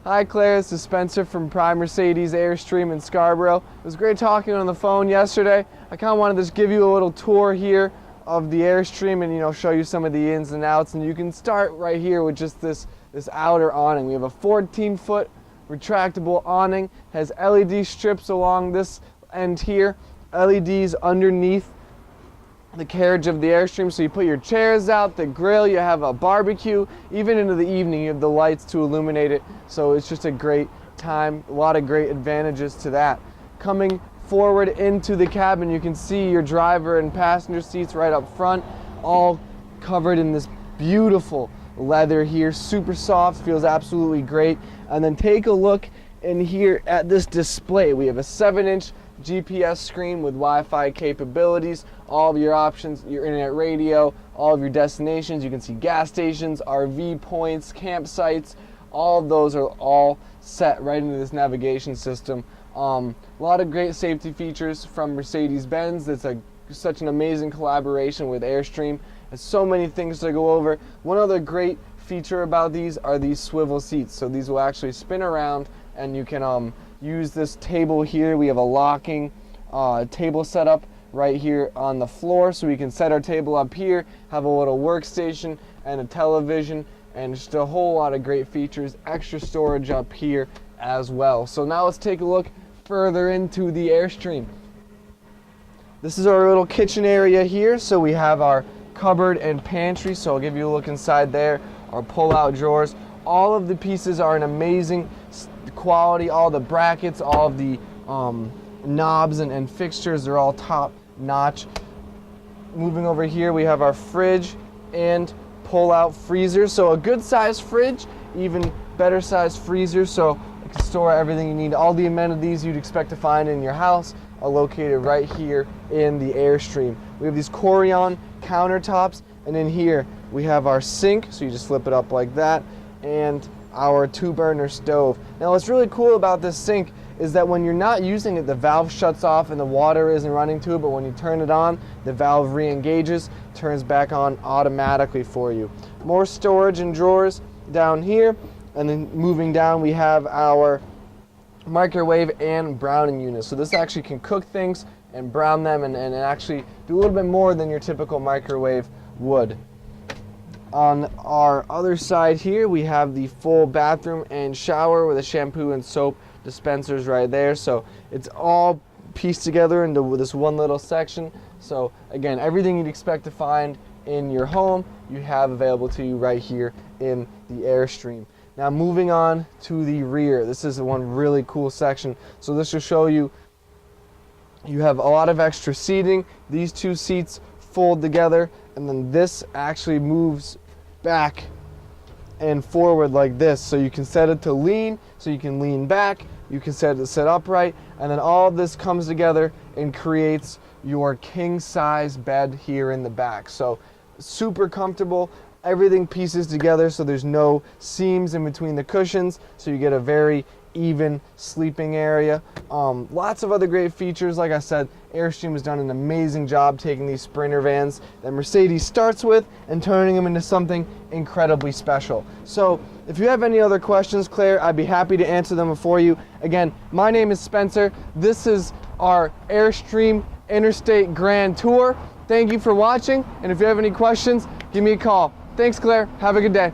Hi Claire, this is Spencer from Prime Mercedes Airstream in Scarborough. It was great talking on the phone yesterday. I kind of wanted to just give you a little tour here of the Airstream and show you some of the ins and outs. And you can start right here with just this outer awning. We have a 14-foot retractable awning, has LED strips along this end here, LEDs underneath the carriage of the Airstream, so you put your chairs out, the grill, you have a barbecue, even into the evening you have the lights to illuminate it, so it's just a great time, a lot of great advantages to that. Coming forward into the cabin, you can see your driver and passenger seats right up front, all covered in this beautiful leather here, super soft, feels absolutely great. And then take a look in here at this display. We have a 7-inch GPS screen with Wi-Fi capabilities, all of your options, your internet radio, all of your destinations. You can see gas stations, RV points, campsites, all of those are all set right into this navigation system. A lot of great safety features from Mercedes-Benz. It's such an amazing collaboration with Airstream. There's so many things to go over. One other great feature about these are these swivel seats. So these will actually spin around and you can use this table here. We have a locking table set up right here on the floor, so we can set our table up here, have a little workstation and a television, and just a whole lot of great features, extra storage up here as well. So now let's take a look further into the Airstream. This is our little kitchen area here, so we have our cupboard and pantry, so I'll give you a look inside there, our pull-out drawers. All of the pieces are in amazing quality, all the brackets, all of the knobs and fixtures, they're all top notch. Moving over here, we have our fridge and pull-out freezer, so a good sized fridge, even better sized freezer, so it can store everything you need. All the amenities you'd expect to find in your house are located right here in the Airstream. We have these Corian countertops, and in here we have our sink, so you just flip it up like that, and our 2-burner stove. Now what's really cool about this sink is that when you're not using it, the valve shuts off and the water isn't running to it, but when you turn it on, the valve re-engages, turns back on automatically for you. More storage and drawers down here, and then moving down we have our microwave and browning unit. So this actually can cook things and brown them and actually do a little bit more than your typical microwave would. On our other side here, we have the full bathroom and shower with a shampoo and soap dispensers right there. So it's all pieced together into this one little section. So again, everything you'd expect to find in your home, you have available to you right here in the Airstream. Now moving on to the rear, this is one really cool section. So this will show you, you have a lot of extra seating. These two seats fold together, and then this actually moves back and forward like this, so you can set it to lean, so you can lean back, you can set it to sit upright, and then all of this comes together and creates your king size bed here in the back. So super comfortable, everything pieces together so there's no seams in between the cushions, so you get a very even sleeping area. Lots of other great features. Like I said, Airstream has done an amazing job taking these Sprinter vans that Mercedes starts with and turning them into something incredibly special. So if you have any other questions, Claire, I'd be happy to answer them for you. Again, my name is Spencer. This is our Airstream Interstate Grand Tour. Thank you for watching, and if you have any questions, give me a call. Thanks, Claire. Have a good day.